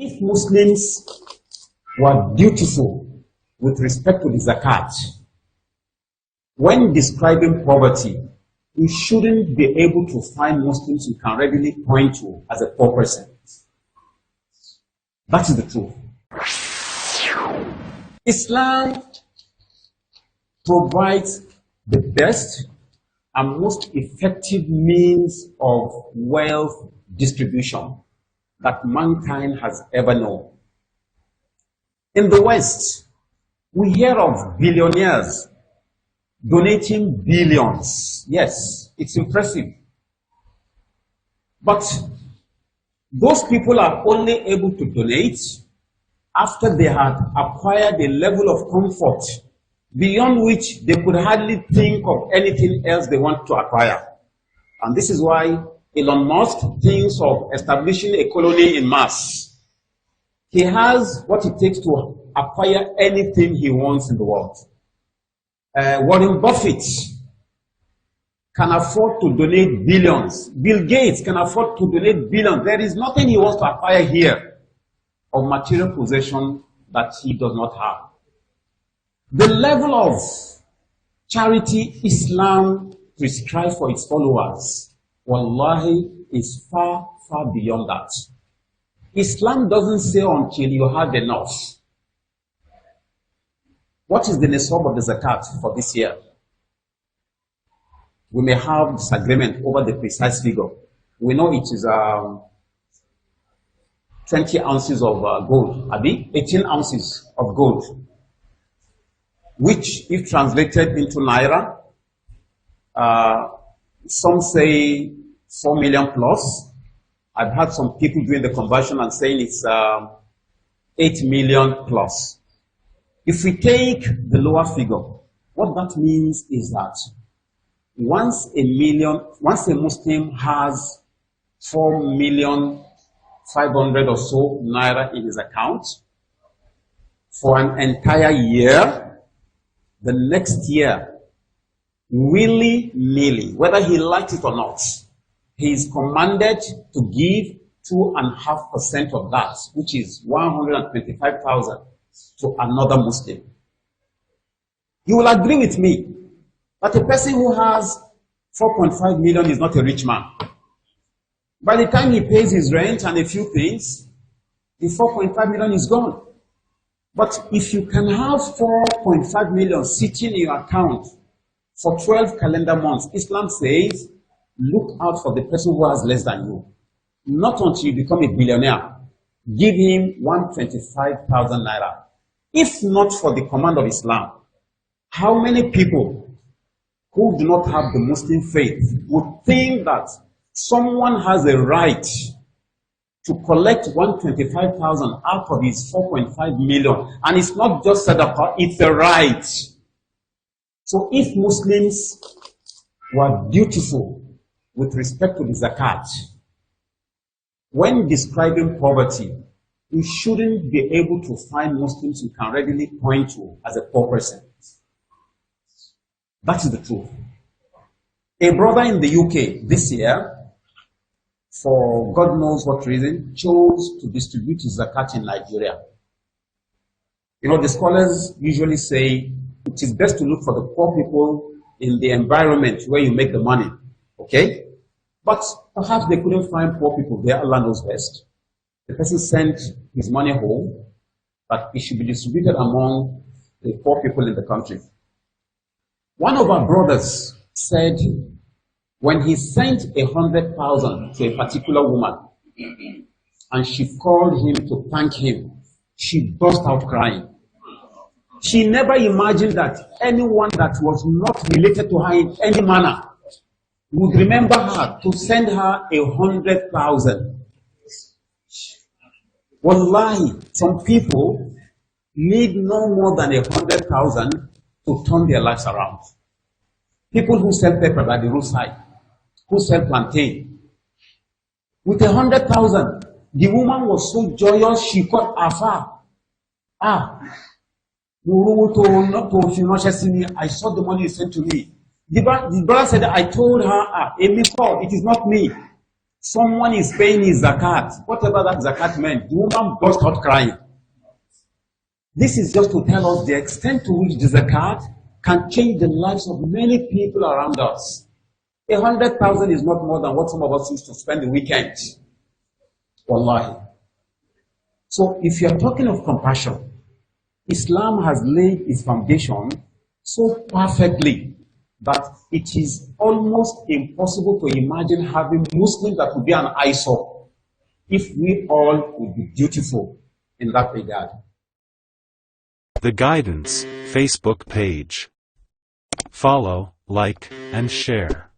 If Muslims were dutiful with respect to the Zakat, when describing poverty, we shouldn't be able to find Muslims you can readily point to as a poor person. That is the truth. Islam provides the best and most effective means of wealth distribution that mankind has ever known. In the West, we hear of billionaires donating billions. Yes, it's impressive. But those people are only able to donate after they had acquired a level of comfort beyond which they could hardly think of anything else they want to acquire. And this is why Elon Musk thinks of establishing a colony in Mars. He has what it takes to acquire anything he wants in the world. Warren Buffett can afford to donate billions. Bill Gates can afford to donate billions. There is nothing he wants to acquire here of material possession that he does not have. The level of charity Islam prescribes for its followers, wallahi, is far, far beyond that. Islam doesn't say until you have enough. What is the nisab of the zakat for this year? We may have disagreement over the precise figure. We know it is 20 ounces of gold, 18 ounces of gold, which, if translated into naira, some say 4 million plus. I've had some people doing the conversion and saying it's 8 million plus. If we take the lower figure, what that means is that once a Muslim has 4,500,000 or so naira in his account for an entire year, the next year, willy-nilly, whether he likes it or not, he is commanded to give 2.5% of that, which is 125,000, to another Muslim. You will agree with me that a person who has 4.5 million is not a rich man. By the time he pays his rent and a few things, the 4.5 million is gone. But if you can have 4.5 million sitting in your account for 12 calendar months, Islam says, look out for the person who has less than you. Not until you become a billionaire. Give him 125,000 naira. If not for the command of Islam, how many people who do not have the Muslim faith would think that someone has a right to collect 125,000 out of his 4.5 million? And it's not just sadaqah, it's a right. So if Muslims were dutiful with respect to the zakat, when describing poverty, we shouldn't be able to find Muslims you can readily point to as a poor person. That is the truth. A brother in the UK this year, for God knows what reason, chose to distribute his zakat in Nigeria. You know, the scholars usually say it is best to look for the poor people in the environment where you make the money. Okay? But perhaps they couldn't find poor people there. Allah knows best. The person sent his money home, but it should be distributed among the poor people in the country. One of our brothers said when he sent 100,000 to a particular woman and she called him to thank him, she burst out crying. She never imagined that anyone that was not related to her in any manner would remember her to send her 100,000. Wallahi, some people need no more than 100,000 to turn their lives around. People who sell pepper by the roadside, who sell plantain. With 100,000, the woman was so joyous she called Afa. I saw the money you sent to me. The brother said, I told her, it is not me. Someone is paying his zakat, whatever that zakat meant, the woman burst out crying. This is just to tell us the extent to which the zakat can change the lives of many people around us. 100,000 is not more than what some of us used to spend the weekend. Wallahi. So if you're talking of compassion, Islam has laid its foundation so perfectly that it is almost impossible to imagine having Muslims that would be an eyesore if we all would be dutiful in that regard. The Guidance Facebook page. Follow, like, and share.